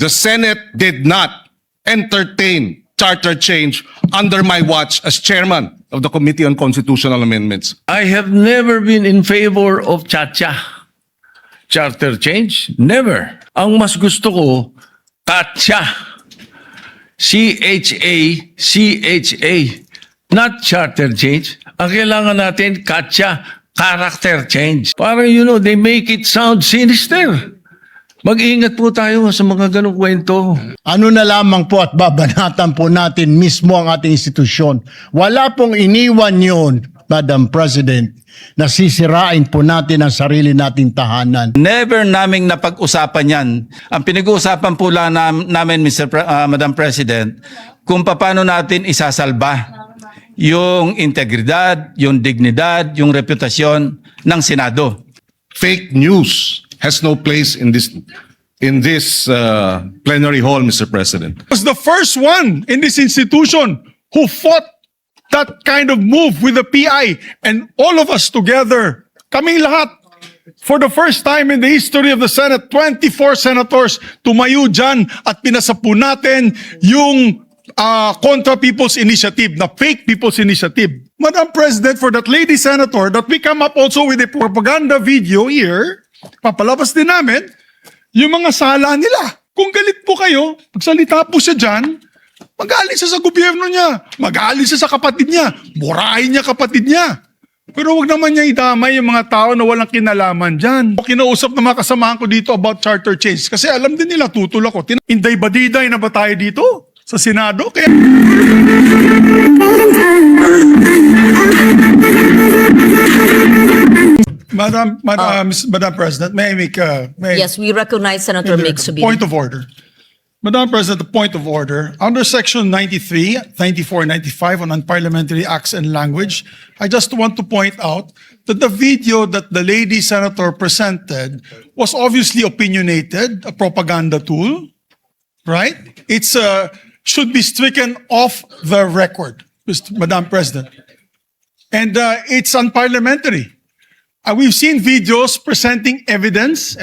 The Senate did not entertain charter change under my watch as chairman of the Committee on Constitutional Amendments. I have never been in favor of chacha. Charter change? Never. Ang mas gusto ko, katcha. C-H-A, not charter change. Ang kailangan natin, katcha, character change. Para, they make it sound sinister. Mag-ingat po tayo sa mga ganong kwento. Ano na lamang po at babanatan po natin mismo ang ating institusyon. Wala pong iniwan yun, Madam President, na sisirain po natin ang sarili nating tahanan. Never naming napag-usapan yan. Ang pinag-uusapan po lang namin, Madam President, kung paano natin isasalba yung integridad, yung dignidad, yung reputasyon ng Senado. Fake news has no place in this plenary hall, Mr. President. Was the first one in this institution who fought that kind of move with the PI, and all of us together, kaming lahat, for the first time in the history of the Senate, 24 senators tumayo dyan at pinasapu natin yung Contra People's Initiative, na fake People's Initiative. Madam President, for that lady senator that we come up also with a propaganda video here, papalabas din namin yung mga sala nila. Kung galit po kayo, magsalita po siya dyan, mag-aalis siya sa gobyerno niya, mag-aalis siya sa kapatid niya, burahin niya kapatid niya. Pero wag naman niya idamay yung mga tao na walang kinalaman dyan. Kinausap ng mga kasamahan ko dito about charter change kasi alam din nila tutol ako. Inday-badiday na ba tayo dito sa Senado? Kaya... Madam President, may I make... Yes, we recognize Senator Mig Subiri. Point of order. Madam President, the point of order. Under Section 93, 94, 95 on Unparliamentary Acts and Language, I just want to point out that the video that the lady senator presented was obviously opinionated, a propaganda tool, right? It's should be stricken off the record, Madam President. And it's unparliamentary. We've seen videos presenting evidence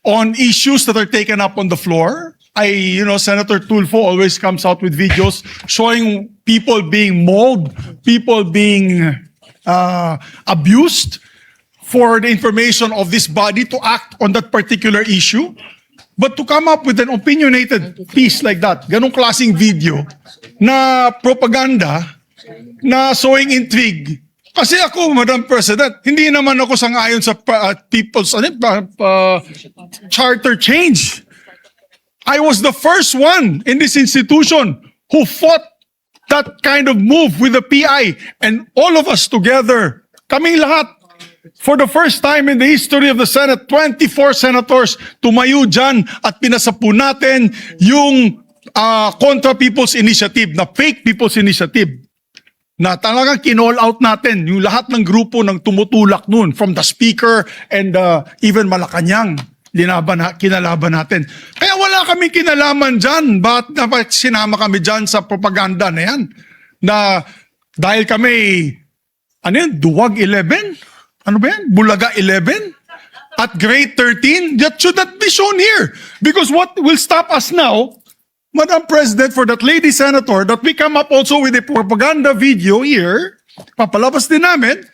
on issues that are taken up on the floor. Senator Tulfo always comes out with videos showing people being mauled, people being abused for the information of this body to act on that particular issue. But to come up with an opinionated piece like that, ganong klaseng video na propaganda, na showing intrigue. Kasi ako, Madam President, hindi naman ako sang-ayon sa people's charter change. I was the first one in this institution who fought that kind of move with the PI, and all of us together, kaming lahat, for the first time in the history of the Senate, 24 senators tumayo dyan at pinasapu natin yung Contra People's Initiative, na fake People's Initiative. Na talagang kinall out natin yung lahat ng grupo ng tumutulak nun, from the Speaker and even Malacanang, kinalaban natin. Kaya wala kaming kinalaman dyan. Bakit sinama kami dyan sa propaganda na yan? Na dahil kami, Duwag 11? Ano ba yan? Bulaga 11? At grade 13? That should not be shown here. Because what will stop us now, Madam President, for that lady senator that we come up also with a propaganda video here, papalabas din namin,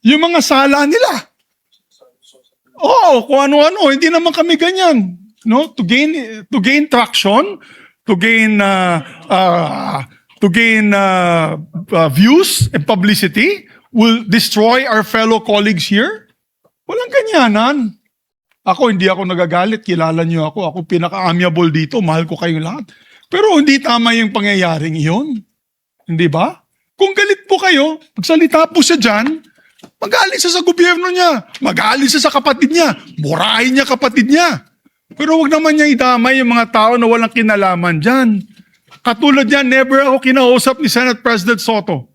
yung mga sala nila. Kung ano-ano, hindi naman kami ganyan. No? To gain traction, to gain views and publicity, will destroy our fellow colleagues here? Walang ganyanan. Hindi ako nagagalit. Kilala niyo ako. Ako pinaka-amiable dito. Mahal ko kayong lahat. Pero hindi tama yung pangyayaring iyon. Hindi ba? Kung galit po kayo, magsalita po siya dyan, mag-aalis siya sa gobyerno niya, mag-aalis siya sa kapatid niya, burahin niya kapatid niya. Pero wag naman niya idamay yung mga tao na walang kinalaman dyan. Katulad yan, never ako kinausap ni Senate President Soto.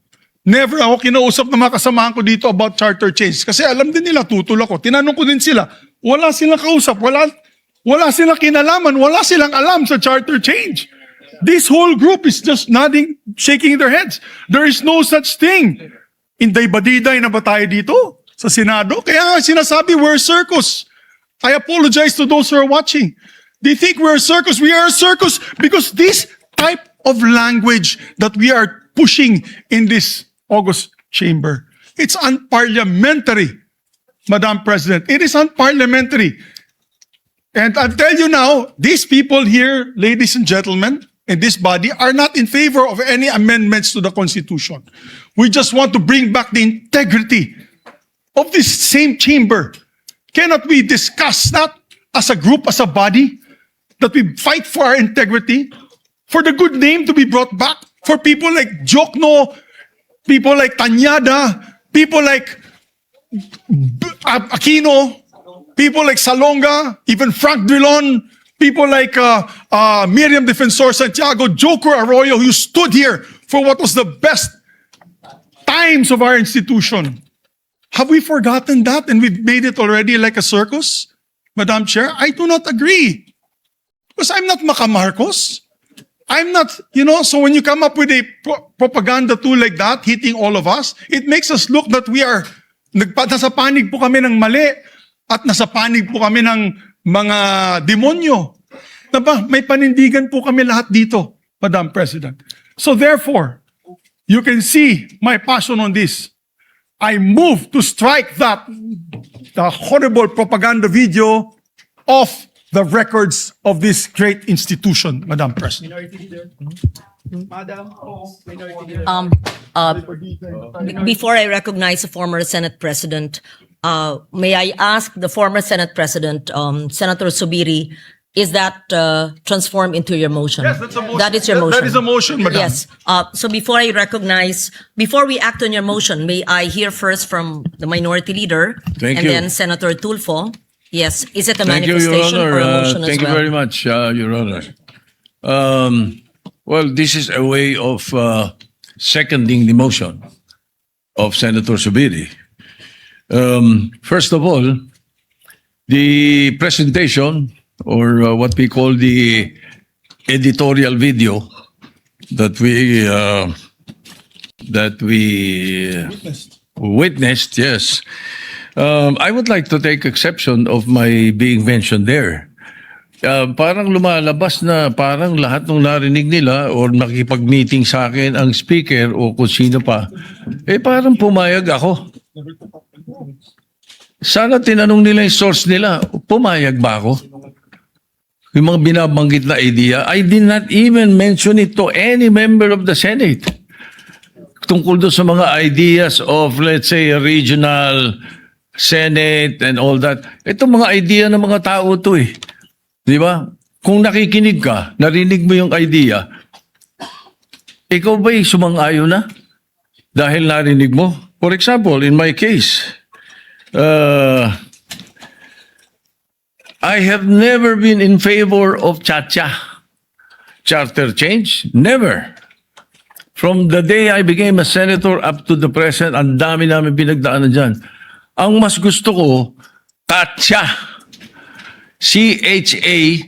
Never ako kinausap ng mga kasamahan ko dito about charter change. Kasi alam din nila, tutol ako. Tinanong ko din sila, wala silang kausap, wala silang kinalaman, wala silang alam sa charter change. This whole group is just nodding, shaking their heads. There is no such thing. Inday-badiday na ba tayo dito sa Senado? Kaya nga sinasabi, we're circus. I apologize to those who are watching. They think we're a circus. We are a circus because this type of language that we are pushing in this August chamber, it's unparliamentary, Madam President. It is unparliamentary. And I'll tell you now, these people here, ladies and gentlemen, in this body are not in favor of any amendments to the Constitution. We just want to bring back the integrity of this same chamber. Cannot we discuss that as a group, as a body, that we fight for our integrity, for the good name to be brought back, for people like Jokno, people like Tanyada, people like Aquino, people like Salonga, even Frank Drilon, people like Miriam Defensor Santiago, Joker Arroyo, who stood here for what was the best times of our institution. Have we forgotten that and we've made it already like a circus? Madam Chair, I do not agree. Because I'm not Macamarcos. I'm not, so when you come up with a propaganda tool like that, hitting all of us, it makes us look that we are, nasa panig po kami ng mali at nasa panig po kami ng mga demonyo. Diba? May panindigan po kami lahat dito, Madam President. So therefore, you can see my passion on this. I move to strike the horrible propaganda video off the records of this great institution, Madam President. Before I recognize the former Senate President, may I ask the former Senate President, Senator Subiri, is that transformed into your motion? Yes, that's a motion. That is your motion. That is a motion, Madam. Yes. So before we act on your motion, may I hear first from the Minority Leader Thank and you. then Senator Tulfo? Yes. Is it a Thank you, Your manifestation Honor. or a motion as Thank you well? very much, Your Honor. Well, this is a way of seconding the motion of Senator Subiri. First of all, the presentation, or what we call the editorial video that we witnessed, yes. I would like to take exception of my being mentioned there. Parang lumalabas na parang lahat ng narinig nila or nakipag-meeting sa akin ang speaker o kung sino pa, parang pumayag ako. Sana tinanong nila yung source nila, pumayag ba ako? Yung mga binabanggit na idea, I did not even mention it to any member of the Senate. Tungkol doon sa mga ideas of, let's say, a regional Senate and all that. Ito mga idea ng mga tao to eh. Di ba? Kung nakikinig ka, narinig mo yung idea, ikaw ba'y sumang-ayon na? Dahil narinig mo? For example, in my case, I have never been in favor of charter change. Never. From the day I became a senator up to the present, ang dami namin pinagdaanan dyan. Ang mas gusto ko, CHA. C-H-A,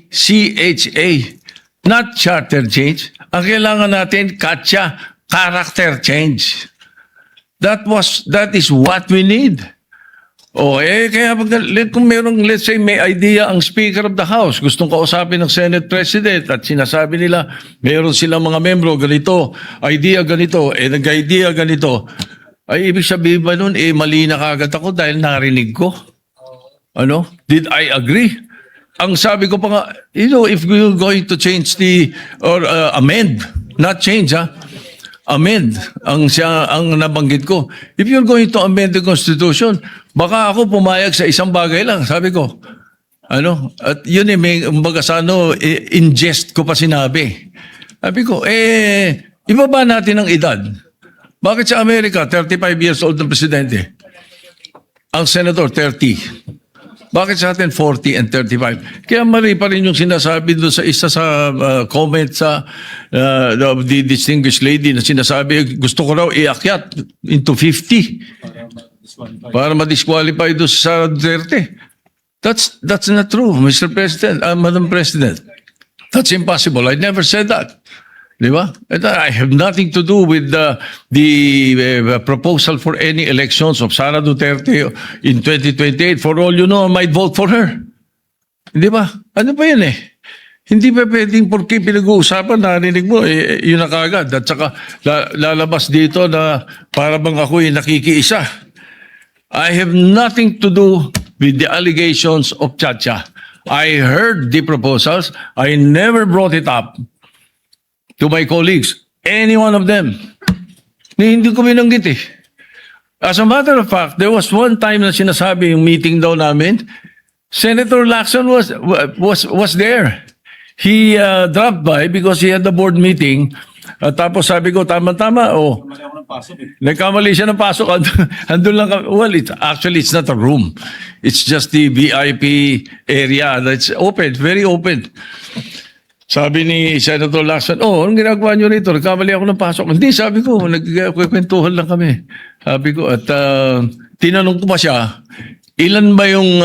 not charter change. Ang kailangan natin, CHA, character change. That is what we need. Kaya kung merong, let's say, may idea ang Speaker of the House, gustong kausapin ng Senate President at sinasabi nila, meron silang mga membro, ganito, idea ganito, nag-idea ganito. Ay, ibig sabihin ba nun, mali na kagad ako dahil narinig ko? Ano? Did I agree? Ang sabi ko pa nga, if we're going to change or amend, not change, amend, ang nabanggit ko. If you're going to amend the Constitution, baka ako pumayag sa isang bagay lang, sabi ko. At yun in jest ko pa sinabi. Sabi ko, ibaba natin ang edad. Bakit sa Amerika, 35 years old ng presidente? Ang senator, 30. Bakit sa atin, 40 and 35? Kaya mali pa rin yung sinasabi doon sa isa sa comment sa the distinguished lady na sinasabi, gusto ko raw iakyat into 50 para ma-disqualify doon sa Duterte. That's not true, Mr. President, Madam President. That's impossible. I never said that. Di ba? I have nothing to do with the proposal for any elections of Sara Duterte in 2028. For all you know, I might vote for her. Di ba? Ano ba yun Hindi pa pwedeng porque pinag-uusapan, narinig mo, yun na kagad. At saka lalabas dito na para bang ako'y nakikiisa. I have nothing to do with the allegations of Chacha. I heard the proposals. I never brought it up to my colleagues, any one of them. Hindi ko binanggit eh. As a matter of fact, there was one time na sinasabi yung meeting daw namin, Senator Lacson was there. He dropped by because he had the board meeting. Tapos sabi ko, tama-tama, nagkamali siya ng pasok. Andun lang kami. Well, it's not a room. It's just the VIP area that's open, very open. Sabi ni Senator Lacson, anong ginagawa niyo rito? Nagkamali ako ng pasok. Hindi, sabi ko, nagkwentuhan lang kami. Sabi ko, at tinanong ko pa siya, ilan ba yung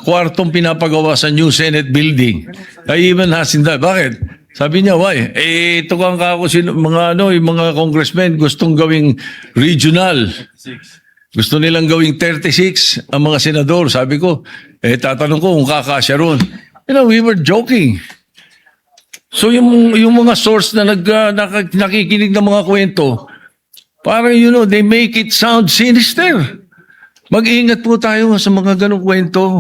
kwartong pinapagawa sa new Senate building? I even asked him that. Bakit? Sabi niya, why? Ito kang kako, yung mga congressmen gustong gawing regional. Gusto nilang gawing 36 ang mga senador. Sabi ko, tatanong ko kung kakasya ron. We were joking. So yung mga source na nakikinig ng mga kwento, parang they make it sound sinister. Mag-ingat po tayo sa mga ganong kwento.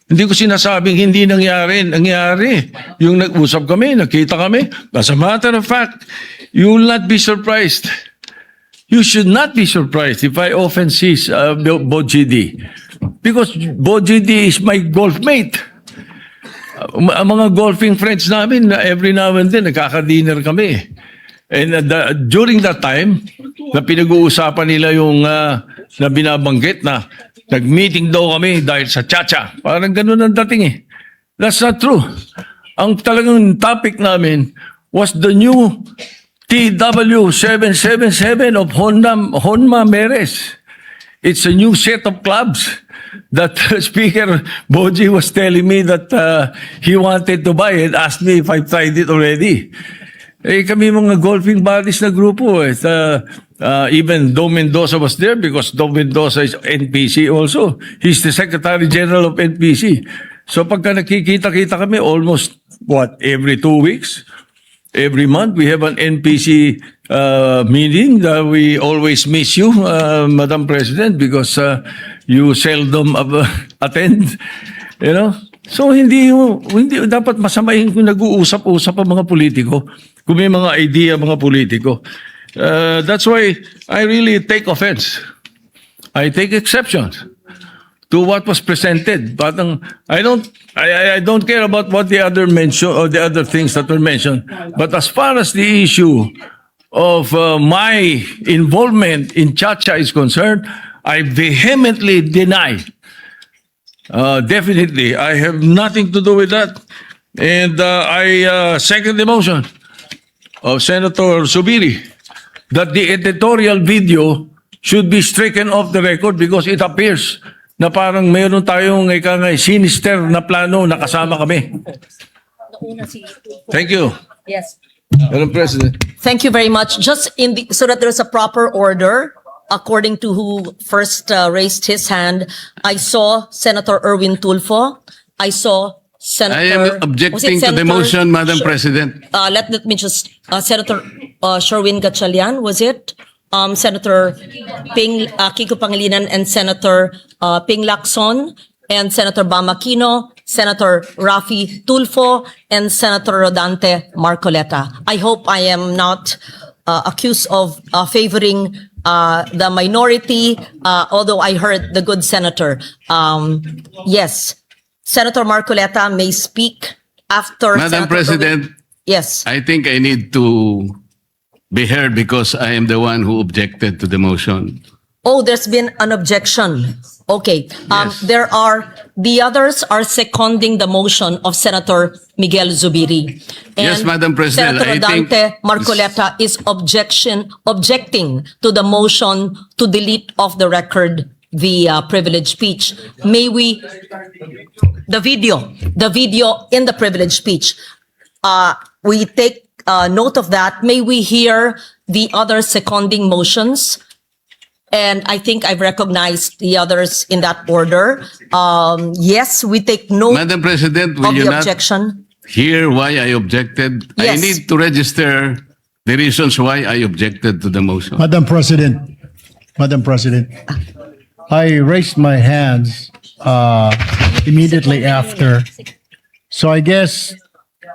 Hindi ko sinasabing hindi nangyari. Nangyari. Yung nag-usap kami, nakita kami. As a matter of fact, you will not be surprised. You should not be surprised if I often see Bojidi. Because Bojidi is my golf mate. Ang mga golfing friends namin, every now and then, nagkaka-dinner kami. And during that time, na pinag-uusapan nila yung na binabanggit na nag-meeting daw kami dahil sa Chacha. Parang ganun ang dating eh. That's not true. Ang talagang topic namin was the new TW777 of Honma Meres. It's a new set of clubs that Speaker Boji was telling me that he wanted to buy and asked me if I tried it already. Kami mga golfing buddies na grupo. Even Dom Mendoza was there because Dom Mendoza is NPC also. He's the Secretary General of NPC. So pagka nakikita-kita kami almost, every 2 weeks? Every month we have an NPC meeting. We always miss you, Madam President, because you seldom attend. So hindi dapat masamahin kung nag-uusap-usap ang mga politiko, kung may mga idea mga politiko. That's why I really take offense. I take exception to what was presented. But I don't care about what the other mention or the other things that were mentioned. But as far as the issue of my involvement in Chacha is concerned, I vehemently deny. Definitely, I have nothing to do with that. And I second the motion of Senator Subiri that the editorial video should be stricken off the record because it appears na parang mayroon tayong sinister na plano na kasama kami. Thank you. Yes. Madam President. Thank you very much. Just so that there's a proper order, according to who first raised his hand, I saw Senator Erwin Tulfo. I saw Senator... I am objecting to the motion, Madam President. Let me just... Senator Sherwin Gatchalian, was it? Senator Kiko Pangilinan and Senator Ping Lacson and Senator Bam Aquino, Senator Rafi Tulfo, and Senator Rodante Marcoleta. I hope I am not accused of favoring the minority, although I heard the good senator. Yes, Senator Marcoleta may speak after. Madam Senator President, Erwin. Yes. I think I need to be heard because I am the one who objected to the motion. Oh, there's been an objection. Okay. Yes. The others are seconding the motion of Senator Miguel Zubiri. And Yes, Madam President, Senator I think- Dante Marcoleta is objecting to the motion to delete off the record the privileged speech. May we, the video in the privileged speech, we take note of that. May we hear the other seconding motions? And I think I've recognized the others in that order. Yes, we take note Madam President, of the objection. hear why I objected? I Yes. need to register the reasons why I objected to the motion. Madam President, I raised my hands immediately after. So I guess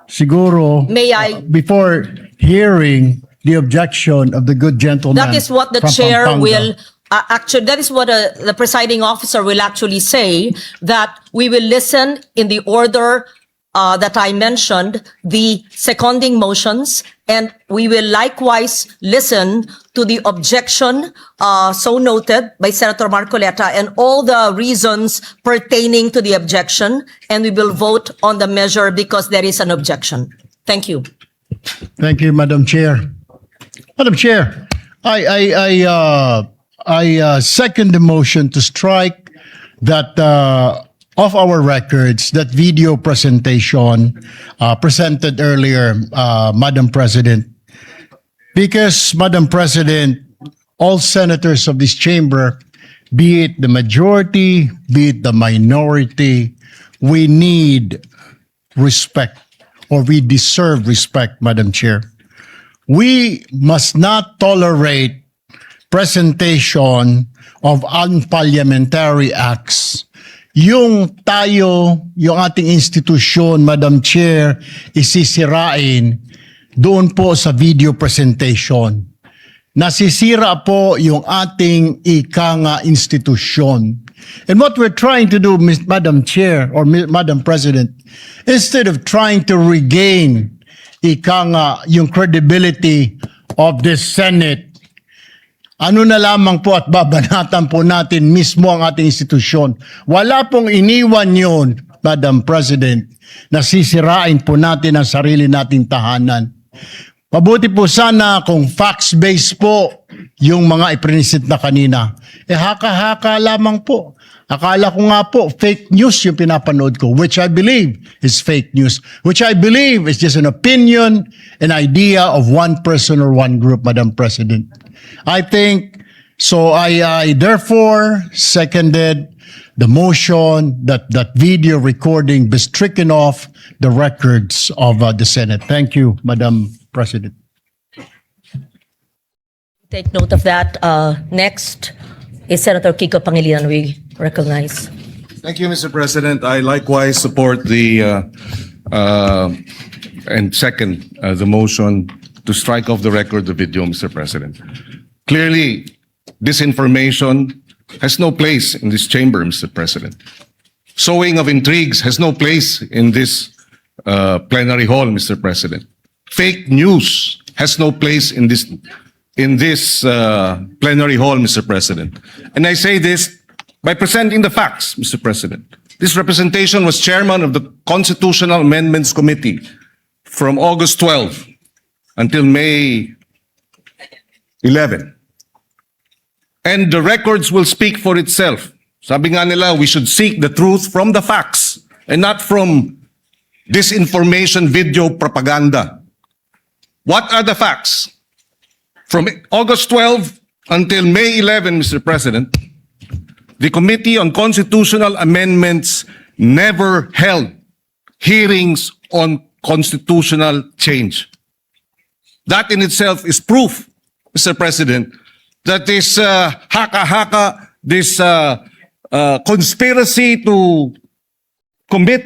siguro May I? before hearing the objection of the good gentleman. That is what the from chair Pampanga. will, actually, that is what the presiding officer will actually say, that we will listen in the order that I mentioned, the seconding motions, and we will likewise listen to the objection so noted by Senator Marcoleta and all the reasons pertaining to the objection, and we will vote on the measure because there is an objection. Thank you. Thank you, Madam Chair. Madam Chair, I second the motion to strike that off our records, that video presentation presented earlier, Madam President. Because, Madam President, all senators of this chamber, be it the majority, be it the minority, we need respect, or we deserve respect, Madam Chair. We must not tolerate presentation of unparliamentary acts. Yung ating institusyon, Madam Chair, isisirain doon po sa video presentation. Nasisira po yung ating institusyon. And what we're trying to do, Madam Chair or Madam President, instead of trying to regain yung credibility of this Senate, ano na lamang po at babanatan po natin mismo ang ating institusyon. Wala pong iniwan yun, Madam President, na sisirain po natin ang sarili nating tahanan. Mabuti po sana kung facts-based po yung mga iprinisit na kanina. Haka-haka lamang po. Akala ko nga po, fake news yung pinapanood ko, which I believe is fake news, which I believe is just an opinion, an idea of one person or one group, Madam President. I think, so I therefore seconded the motion that that video recording be stricken off the records of the Senate. Thank you, Madam President. Take note of that. Next is Senator Kiko Pangilinan. We recognize. Thank you, Mr. President. I likewise support the and second the motion to strike off the record the video, Mr. President. Clearly, disinformation has no place in this chamber, Mr. President. Sowing of intrigues has no place in this plenary hall, Mr. President. Fake news has no place in this plenary hall, Mr. President. And I say this by presenting the facts, Mr. President. This representation was chairman of the Constitutional Amendments Committee from August 12 until May 11. And the records will speak for itself. Sabi nga nila, we should seek the truth from the facts and not from disinformation video propaganda. What are the facts? From August 12 until May 11, Mr. President, the Committee on Constitutional Amendments never held hearings on constitutional change. That in itself is proof, Mr. President, that this haka-haka, this conspiracy to commit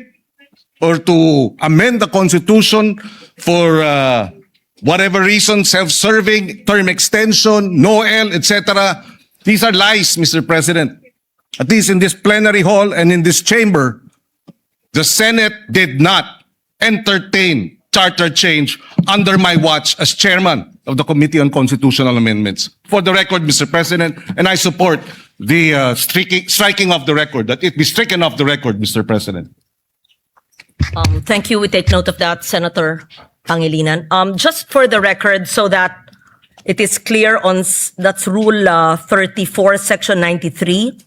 or to amend the Constitution for whatever reason, self-serving, term extension, Noel, etc. These are lies, Mr. President. At least in this plenary hall and in this chamber, the Senate did not entertain charter change under my watch as chairman of the Committee on Constitutional Amendments. For the record, Mr. President, and I support the striking of the record, that it be stricken off the record, Mr. President. Thank you. We take note of that, Senator Pangilinan. Just for the record, so that it is clear that's Rule 34, Section 93.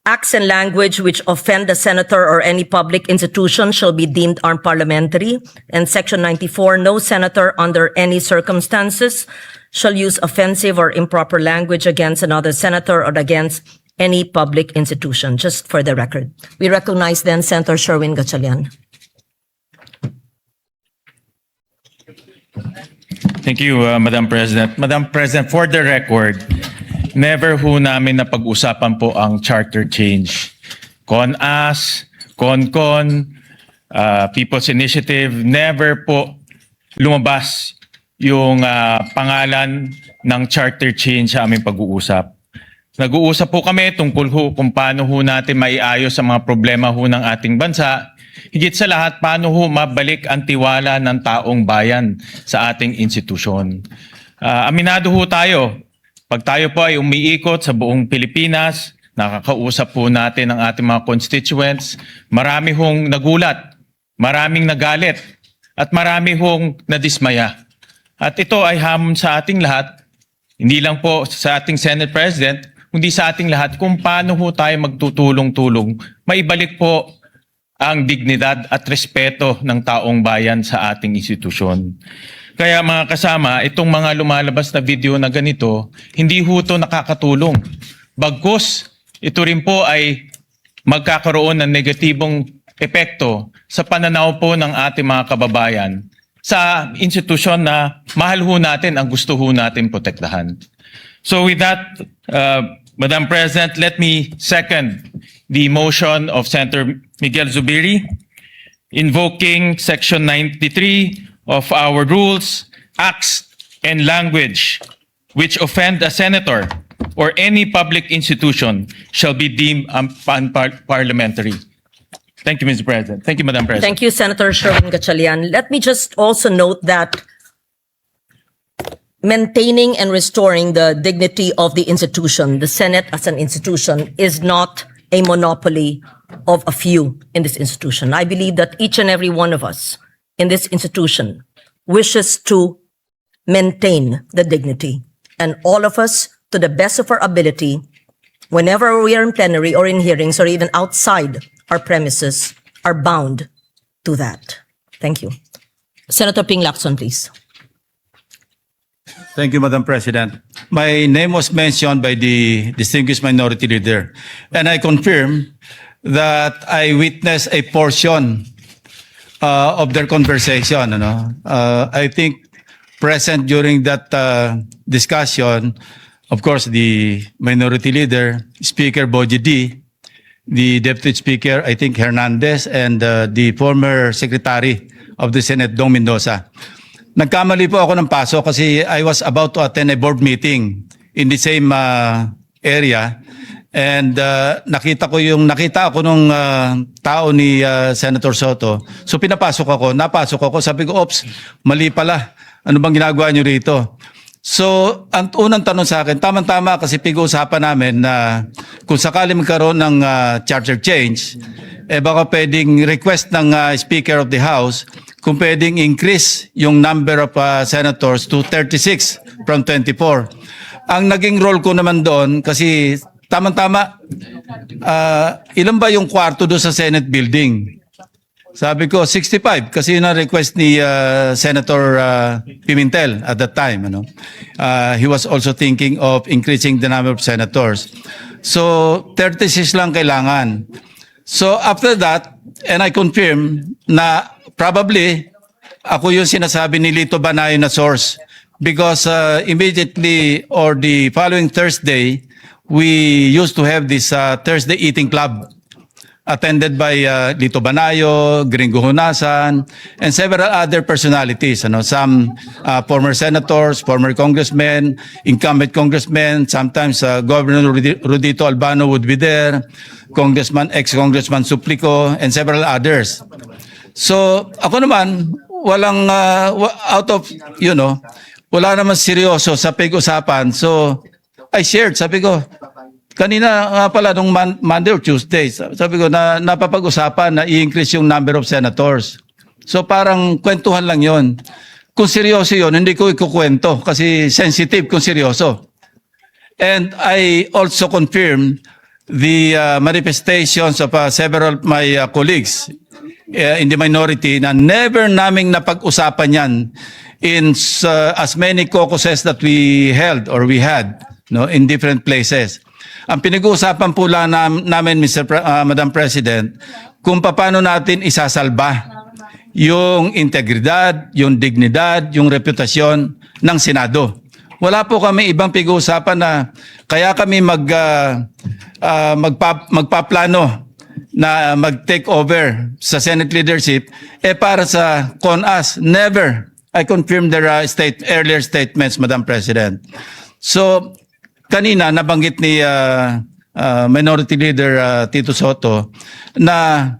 Acts and language which offend the senator or any public institution shall be deemed unparliamentary. And Section 94, no senator under any circumstances shall use offensive or improper language against another senator or against any public institution, just for the record. We recognize then Senator Sherwin Gatchalian. Thank you, Madam President. Madam President, for the record, never ho namin napag-usapan po ang charter change. CONAS, CONCON, People's Initiative, never po lumabas yung pangalan ng charter change sa aming pag-uusap. Nag-uusap po kami tungkol ho kung paano ho natin maiayos ang mga problema ho ng ating bansa. Higit sa lahat, paano ho mabalik ang tiwala ng taong bayan sa ating institusyon. Aminado ho tayo, pag tayo po ay umiikot sa buong Pilipinas, nakakausap po natin ang ating mga constituents, marami hong nagulat, maraming nagalit, at marami hong nadismaya. At ito ay hamon sa ating lahat, hindi lang po sa ating Senate President, kundi sa ating lahat kung paano ho tayo magtutulong-tulong, maibalik po ang dignidad at respeto ng taong bayan sa ating institusyon. Kaya mga kasama, itong mga lumalabas na video na ganito, hindi ho ito nakakatulong. Bagkus, ito rin po ay magkakaroon ng negatibong epekto sa pananaw po ng ating mga kababayan sa institusyon na mahal ho natin ang gusto ho natin protektahan. So with that, Madam President, let me second the motion of Senator Miguel Zubiri invoking Section 93 of our rules, acts, and language which offend a senator or any public institution shall be deemed unparliamentary. Thank you, Mr. President. Thank you, Madam President. Thank you, Senator Sherwin Gatchalian. Let me just also note that maintaining and restoring the dignity of the institution, the Senate as an institution, is not a monopoly of a few in this institution. I believe that each and every one of us in this institution wishes to maintain the dignity. And all of us, to the best of our ability, whenever we are in plenary or in hearings or even outside our premises, are bound to that. Thank you. Senator Ping Lacson, please. Thank you, Madam President. My name was mentioned by the distinguished minority leader, and I confirm that I witnessed a portion of their conversation. I think present during that discussion, of course, the minority leader, Speaker Boji D, the Deputy Speaker, I think Hernandez, and the former Secretary of the Senate, Dong Mendoza. Nagkamali po ako ng paso kasi I was about to attend a board meeting in the same area, and nakita ako nung tao ni Senator Soto. So napasok ako, sabi ko, "Ops, mali pala. Ano bang ginagawa niyo rito?" So, ang unang tanong sa akin, tama-tama kasi pag-uusapan namin na kung sakali magkaroon ng charter change, baka pwedeng request ng Speaker of the House kung pwedeng increase yung number of senators to 36 from 24. Ang naging role ko naman doon, kasi tama-tama, ilan ba yung kwarto doon sa Senate building? Sabi ko, 65, kasi yun ang request ni Senator Pimentel at that time. He was also thinking of increasing the number of senators. So, 36 lang kailangan. So, after that, and I confirm na probably ako yung sinasabi ni Lito Banayo na source, because immediately or the following Thursday, we used to have this Thursday eating club attended by Lito Banayo, Gringo Honasan, and several other personalities. Some former senators, former congressmen, incumbent congressmen, sometimes Governor Rudito Albano would be there, ex-Congressman Suplico, and several others. So, ako naman, walang, out of, wala naman seryoso sa pag-usapan. So, I shared, sabi ko, kanina nga pala nung Monday or Tuesday, sabi ko na napapag-usapan na i-increase yung number of senators. So, parang kwentuhan lang yon. Kung seryoso yon, hindi ko ikukwento kasi sensitive kung seryoso. And I also confirm the manifestations of several of my colleagues in the minority na never naming napag-usapan yan in as many caucuses that we held or we had in different places. Ang pinag-uusapan po lang namin, Madam President, kung paano natin isasalba yung integridad, yung dignidad, yung reputasyon ng Senado. Wala po kami ibang pag-uusapan na kaya kami magpaplano na mag-take over sa Senate leadership para sa CONAS. Never. I confirm their earlier statements, Madam President. So, kanina nabanggit ni Minority Leader Tito Soto na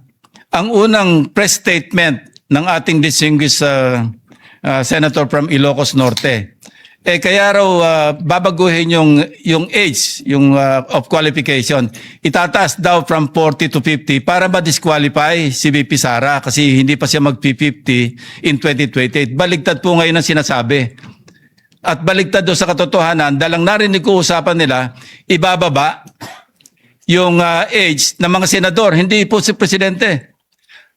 ang unang press statement ng ating distinguished Senator from Ilocos Norte, kaya raw babaguhin yung age, yung of qualification. Itataas daw from 40 to 50 para ma-disqualify si VP Sara kasi hindi pa siya mag-50 in 2028. Baligtad po ngayon ang sinasabi. At baligtad doon sa katotohanan, dalang narinig ko usapan nila, ibababa yung age ng mga senador, hindi po si Presidente.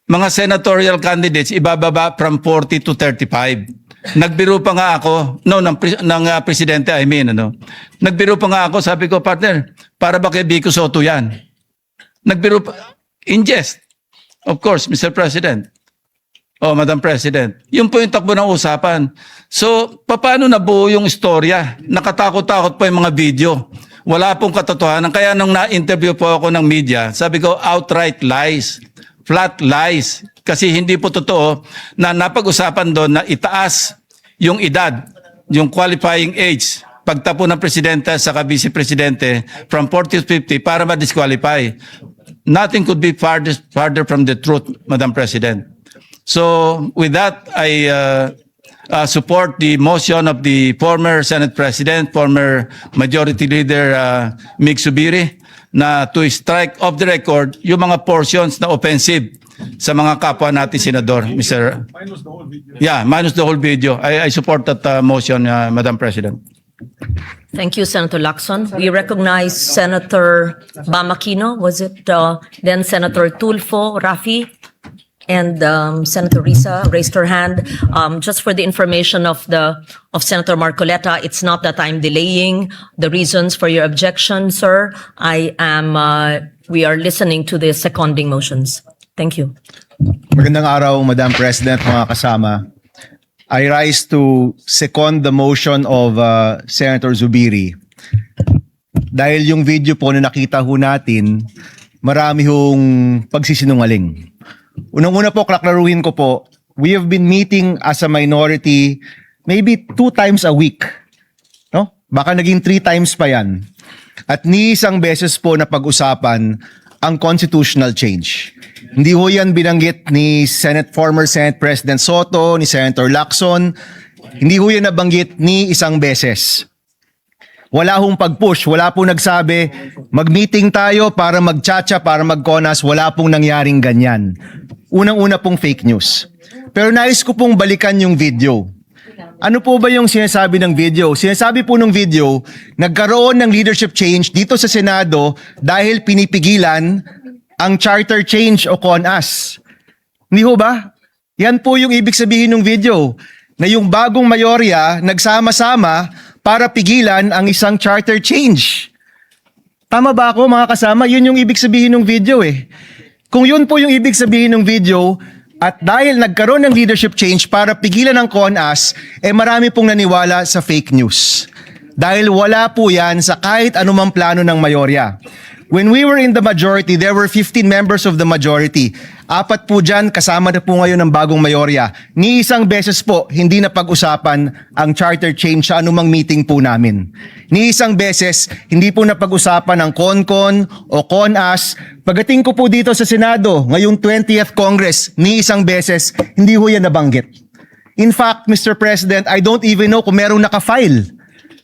Mga senatorial candidates, ibababa from 40 to 35. Nagbiro pa nga ako, ng Presidente, I mean, Nagbiro pa nga ako, sabi ko, partner, para ba kay Vico Soto yan? Nagbiro pa, in jest. Of course, Mr. President. Oh, Madam President. Yun po yung takbo ng usapan. So, paano nabuo yung istorya? Nakatakot-takot po yung mga video. Wala pong katotohanan. Kaya nung na-interview po ako ng media, sabi ko, outright lies. Flat lies. Kasi hindi po totoo na napag-usapan doon na itaas yung edad, yung qualifying age, pagtapo ng presidente sa vice presidente from 40 to 50 para ma-disqualify. Nothing could be farther from the truth, Madam President. So with that, I support the motion of the former Senate President, former Majority Leader Mig Zubiri, na to strike off the record yung mga portions na offensive sa mga kapwa natin senador, Mr. Minus the whole video. Yeah, minus the whole video. I support that motion, Madam President. Thank you, Senator Lacson. We recognize Senator Bamakino. Was it then Senator Tulfo, Rafi, and Senator Risa raised her hand. Just for the information of Senator Marcoleta, it's not that I'm delaying the reasons for your objection, sir. We are listening to the seconding motions. Thank you. Magandang araw, Madam President, mga kasama. I rise to second the motion of Senator Zubiri. Dahil yung video po na nakita ho natin, marami hong pagsisinungaling. Unang-una po, klaklaruhin ko po, we have been meeting as a minority maybe 2 times a week. No? Baka naging 3 times pa yan. At ni isang beses po na pag-usapan ang constitutional change. Hindi ho yan binanggit ni former Senate President Soto, ni Senator Lacson. Hindi ho yan nabanggit ni isang beses. Wala hong pag-push, wala pong nagsabi, mag-meeting tayo para mag-chacha, para mag-CONAS, wala pong nangyaring ganyan. Unang-una pong fake news. Pero nais ko pong balikan yung video. Ano po ba yung sinasabi ng video? Sinasabi po ng video, nagkaroon ng leadership change dito sa Senado dahil pinipigilan ang charter change o CONAS. Hindi ho ba? Yan po yung ibig sabihin ng video, na yung bagong mayorya nagsama-sama para pigilan ang isang charter change. Tama ba ako, mga kasama? Yun yung ibig sabihin ng video eh. Kung yun po yung ibig sabihin ng video, at dahil nagkaroon ng leadership change para pigilan ang CONAS, marami pong naniwala sa fake news. Dahil wala po yan sa kahit anumang plano ng mayorya. When we were in the majority, there were 15 members of the majority. 4 po dyan, kasama na po ngayon ng bagong mayorya. Ni isang beses po, hindi na pag-usapan ang charter change sa anumang meeting po namin. Ni isang beses, hindi po na pag-usapan ang CONCON o CONAS. Pagdating ko po dito sa Senado, ngayong 20th Congress, ni isang beses, hindi ho yan nabanggit. In fact, Mr. President, I don't even know kung merong nakafile.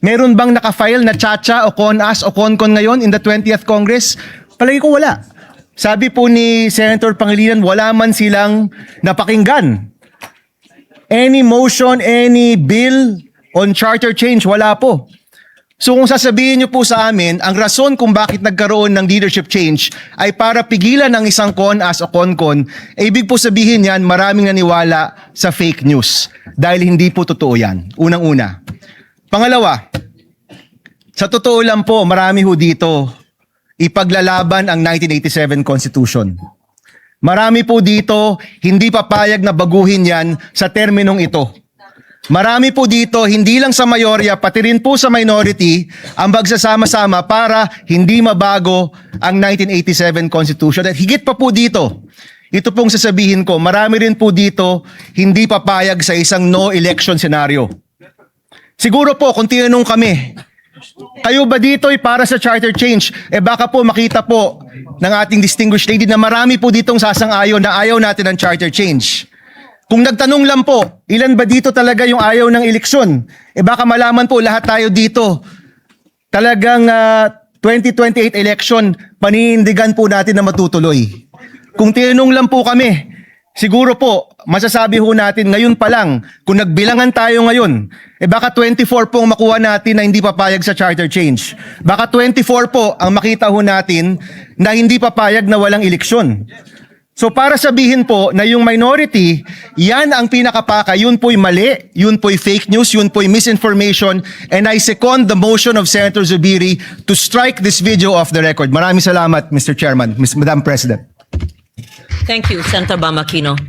Meron bang nakafile na chacha o CONAS o CONCON ngayon in the 20th Congress? Palagi ko wala. Sabi po ni Senator Pangilinan, wala man silang napakinggan. Any motion, any bill on charter change, wala po. So kung sasabihin niyo po sa amin, ang rason kung bakit nagkaroon ng leadership change ay para pigilan ang isang CONAS o CONCON, ibig po sabihin yan, maraming naniwala sa fake news. Dahil hindi po totoo yan. Unang-una. Pangalawa, sa totoo lang po, marami ho dito ipaglalaban ang 1987 Constitution. Marami po dito hindi papayag na baguhin yan sa terminong ito. Marami po dito, hindi lang sa mayorya, pati rin po sa minority, ang magsasama-sama para hindi mabago ang 1987 Constitution. At higit pa po dito, ito pong sasabihin ko, marami rin po dito hindi papayag sa isang no election scenario. Siguro po, kung tinanong kami, kayo ba dito ay para sa charter change? Baka po makita po ng ating distinguished lady na marami po ditong sasang-ayon na ayaw natin ng charter change. Kung nagtanong lang po, ilan ba dito talaga yung ayaw ng eleksyon? Baka malaman po lahat tayo dito. Talagang 2028 election, paninindigan po natin na matutuloy. Kung tinanong lang po kami, siguro po, masasabi ho natin ngayon pa lang, kung nagbilangan tayo ngayon, baka 24 po ang makuha natin na hindi papayag sa charter change. Baka 24 po ang makita ho natin na hindi papayag na walang eleksyon. So para sabihin po na yung minority, yan ang pinakapaka, yun po'y mali, yun po'y fake news, yun po'y misinformation, and I second the motion of Senator Zubiri to strike this video off the record. Maraming salamat, Mr. Chairman, Madam President. Thank you, Senator Bam Aquino.